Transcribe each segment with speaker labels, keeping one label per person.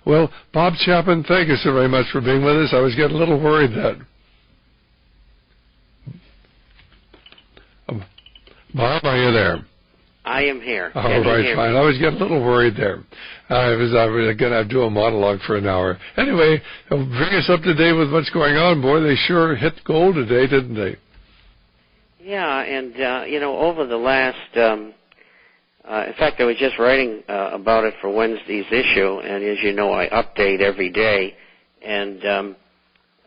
Speaker 1: Well, Bob Chapman, thank you so very much for being with us. I was getting a little worried that. Bob, are you there?
Speaker 2: I am here.
Speaker 1: All right, fine. I was getting a little worried there. I was going to do a monologue for an hour. Anyway, bring us up to date with what's going on. Boy, they sure hit gold today, didn't they?
Speaker 2: Yeah, and, over the last, in fact, I was just writing about it for Wednesday's issue, and as you know, I update every day. And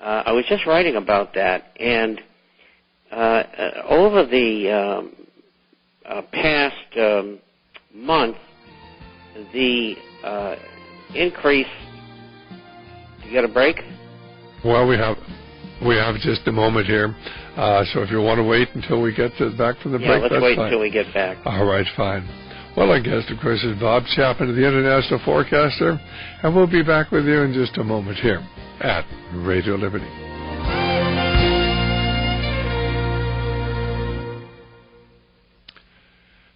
Speaker 2: I was just writing about that, and over the past month, the increase. You got a break?
Speaker 1: Well, we have just a moment here, so if you want to wait until we get back from the break,
Speaker 2: let's
Speaker 1: that's
Speaker 2: wait
Speaker 1: fine.
Speaker 2: until we get back.
Speaker 1: All right, fine. Well, our guest, of course, is Bob Chapman, the International Forecaster, and we'll be back with you in just a moment here at Radio Liberty.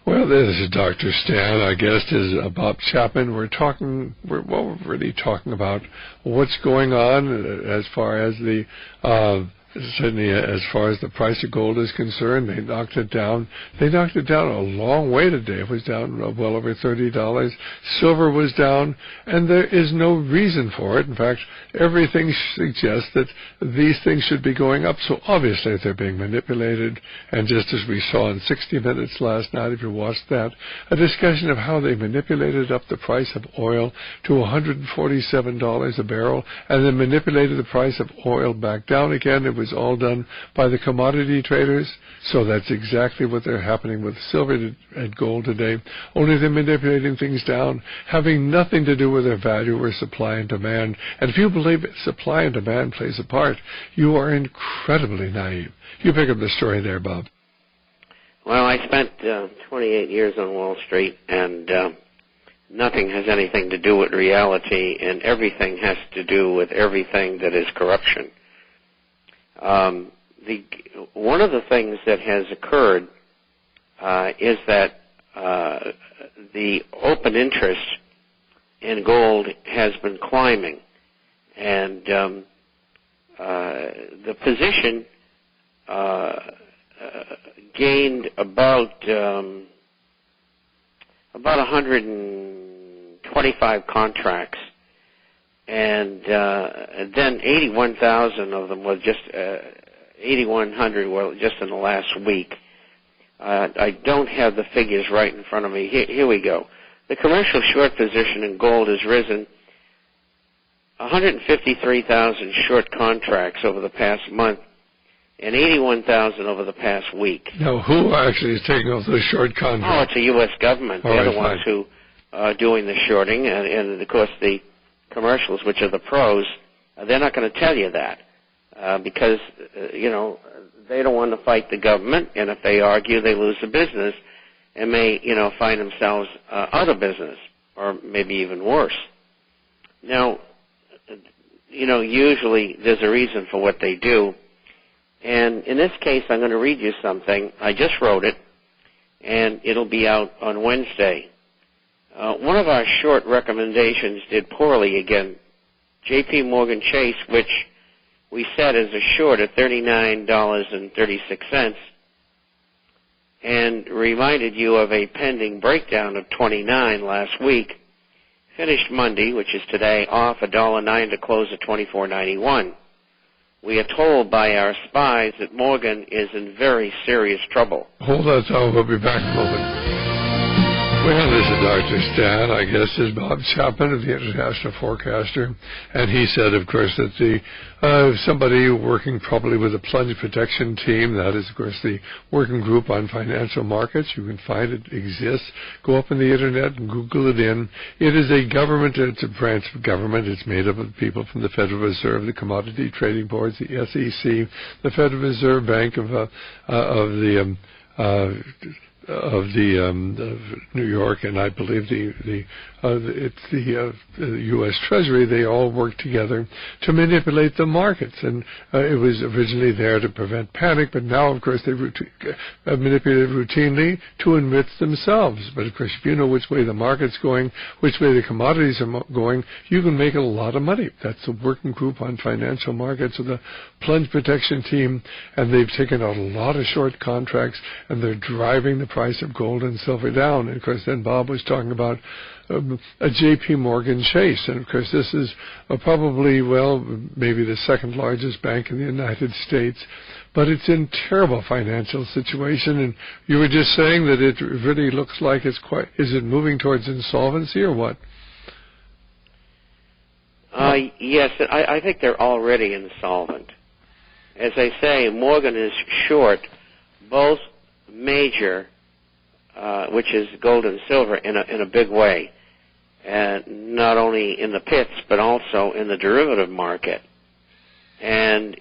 Speaker 1: Well, this is Dr. Stan. Our guest is Bob Chapman. We're really talking about what's going on as far as certainly as far as the price of gold is concerned. They knocked it down. They knocked it down a long way today. It was down well over $30. Silver was down, and there is no reason for it. In fact, everything suggests that these things should be going up. So obviously they're being manipulated. And just as we saw in 60 Minutes last night, if you watched that, a discussion of how they manipulated up the price of oil to $147 a barrel, and then manipulated the price of oil back down again. It was all done by the commodity traders. So that's exactly what they're happening with silver and gold today. Only they're manipulating things down, having nothing to do with their value or supply and demand. And if you believe supply and demand plays a part, you are incredibly naive. You pick up the story there, Bob.
Speaker 2: Well, I spent 28 years on Wall Street, and nothing has anything to do with reality, and everything has to do with everything that is corruption. One of the things that has occurred is that the open interest in gold has been climbing, and the position gained about 125 contracts. And then 81,000 of them were just 8,100 were just in the last week. I don't have the figures right in front of me. Here we go. The commercial short position in gold has risen 153,000 short contracts over the past month, and 81,000 over the past week.
Speaker 1: Now, who actually is taking off those short contracts?
Speaker 2: Oh, it's the U.S. government. They're the ones who are doing the shorting, and of course the commercials, which are the pros, they're not going to tell you that because, they don't want to fight the government, and if they argue, they lose the business and may, find themselves out of business, or maybe even worse. Now, usually there's a reason for what they do, and in this case, I'm going to read you something. I just wrote it, and it'll be out on Wednesday. One of our short recommendations did poorly again. J.P. Morgan Chase, which we set as a short at $39.36, and reminded you of a pending breakdown of 29 last week, finished Monday, which is today, off $1.09 to close at $24.91. We are told by our spies that Morgan is in very serious trouble.
Speaker 1: Hold on, Tom. We'll be back in a moment. Well, this is Dr. Stan. I guess is Bob Chapman of the International Forecaster. And he said, of course, that somebody working probably with a plunge protection team, that is, of course, the working group on financial markets. You can find it exists. Go up on the Internet and Google it in. It is a government. It's a branch of government. It's made up of people from the Federal Reserve, the Commodity Trading Boards, the SEC, the Federal Reserve Bank of New York, and I believe the it's the U.S. Treasury. They all work together to manipulate the markets, and it was originally there to prevent panic, but now, of course, they manipulate it routinely to enrich themselves. But, of course, if you know which way the market's going, which way the commodities are going, you can make a lot of money. That's the working group on financial markets of the plunge protection team, and they've taken out a lot of short contracts, and they're driving the price of gold and silver down. And, of course, then Bob was talking about a J.P. Morgan Chase. And, of course, this is probably, well, maybe the second largest bank in the United States, but it's in terrible financial situation. And you were just saying that it really looks like is it moving towards insolvency or what?
Speaker 2: Yes, I think they're already insolvent. As I say, Morgan is short both major, which is gold and silver, in a big way, and not only in the pits but also in the derivative market. And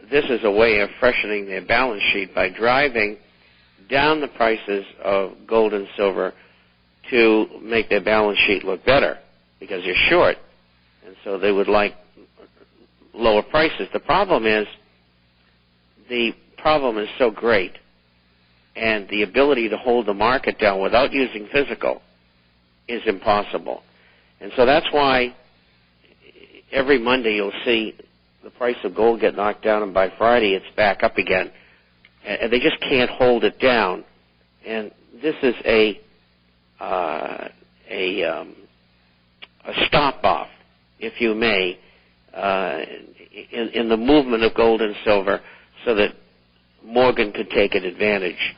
Speaker 2: this is a way of freshening their balance sheet by driving down the prices of gold and silver to make their balance sheet look better, because you're short, and so they would like lower prices. The problem is so great, and the ability to hold the market down without using physical is impossible. And so that's why every Monday you'll see the price of gold get knocked down, and by Friday it's back up again. And they just can't hold it down. And this is a stop-off, if you may, in the movement of gold and silver, so that Morgan could take an advantage.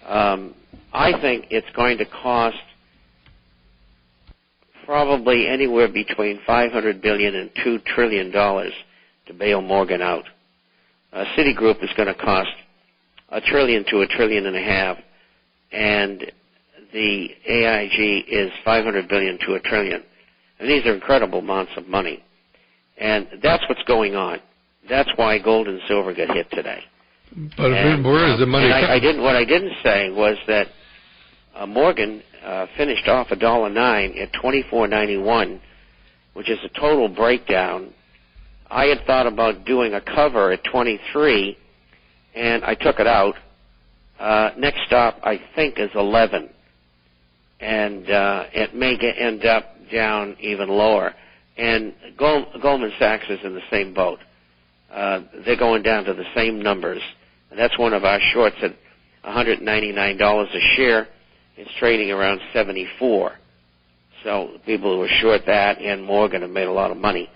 Speaker 2: I think it's going to cost probably anywhere between $500 billion and $2 trillion to bail Morgan out. Citigroup is going to cost $1 trillion to $1.5 trillion, and the AIG is $500 billion to $1 trillion. And these are incredible amounts of money. And that's what's going on. That's why gold and silver got hit today.
Speaker 1: But where is the money coming?
Speaker 2: What I didn't say was that Morgan finished off $1.09 at $24.91, which is a total breakdown. I had thought about doing a cover at 23, and I took it out. Next stop, I think, is 11, and it may end up down even lower. And Goldman Sachs is in the same boat. They're going down to the same numbers, and that's one of our shorts at $199 a share. It's trading around 74. So people who are short that and Morgan have made a lot of money.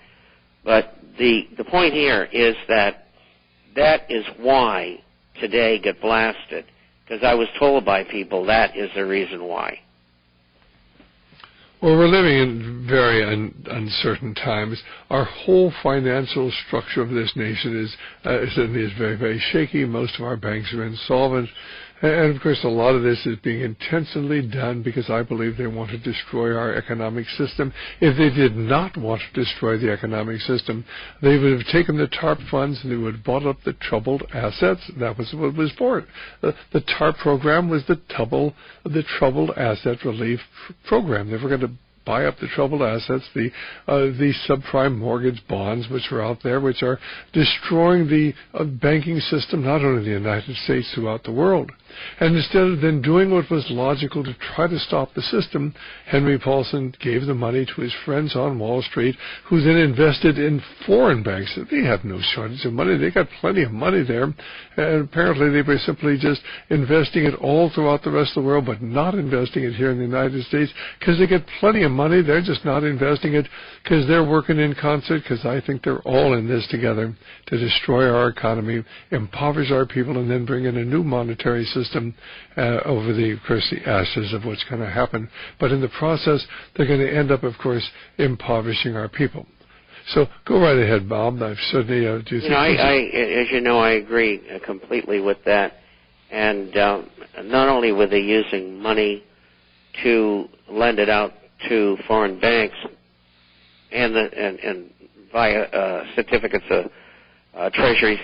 Speaker 2: But the point here is that is why today got blasted, because I was told by people that is the reason why.
Speaker 1: Well, we're living in very uncertain times. Our whole financial structure of this nation is very, very shaky. Most of our banks are insolvent. And, of course, a lot of this is being intentionally done because I believe they want to destroy our economic system. If they did not want to destroy the economic system, they would have taken the TARP funds and they would have bought up the troubled assets. That was what it was for. The TARP program was the troubled asset relief program. They were going to buy up the troubled assets, the subprime mortgage bonds which are out there, which are destroying the banking system, not only in the United States, throughout the world. And instead of then doing what was logical to try to stop the system, Henry Paulson gave the money to his friends on Wall Street, who then invested in foreign banks. They have no shortage of money. They got plenty of money there. And apparently they were simply just investing it all throughout the rest of the world, but not investing it here in the United States, because they get plenty of money. They're just not investing it because they're working in concert, because I think they're all in this together to destroy our economy, impoverish our people, and then bring in a new monetary system over of course, the ashes of what's going to happen. But in the process, they're going to end up, of course, impoverishing our people. So go right ahead, Bob. I've certainly as
Speaker 2: you know, I agree completely with that. And not only were they using money to lend it out to foreign banks and via certificates of treasury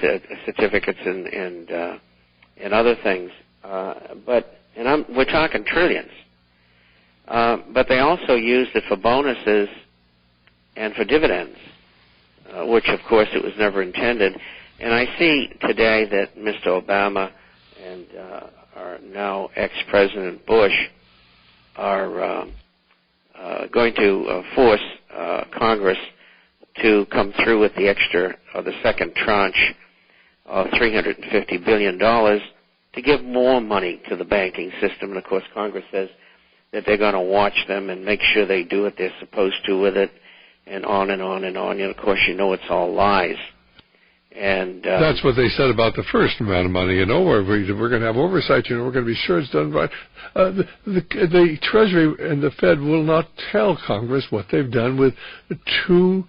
Speaker 2: certificates and other things, we're talking trillions. but they also used it for bonuses and for dividends, which, of course, it was never intended. And I see today that Mr. Obama and our now ex-President Bush are going to force Congress to come through with the extra, or the second tranche of $350 billion to give more money to the banking system. And, of course, Congress says that they're going to watch them and make sure they do what they're supposed to with it, and on and on and on. And, of course, you know it's all lies. And
Speaker 1: that's what they said about the first amount of money. We're going to have oversight. We're going to be sure it's done right. The Treasury and the Fed will not tell Congress what they've done with $2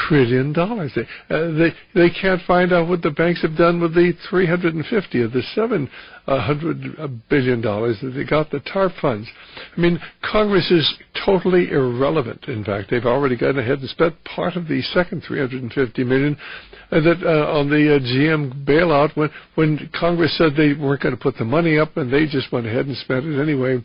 Speaker 1: trillion. They can't find out what the banks have done with the 350 of the $700 billion that they got, the TARP funds. I mean, Congress is totally irrelevant. In fact, they've already gone ahead and spent part of the second $350 million that on the GM bailout when Congress said they weren't going to put the money up, and they just went ahead and spent it anyway.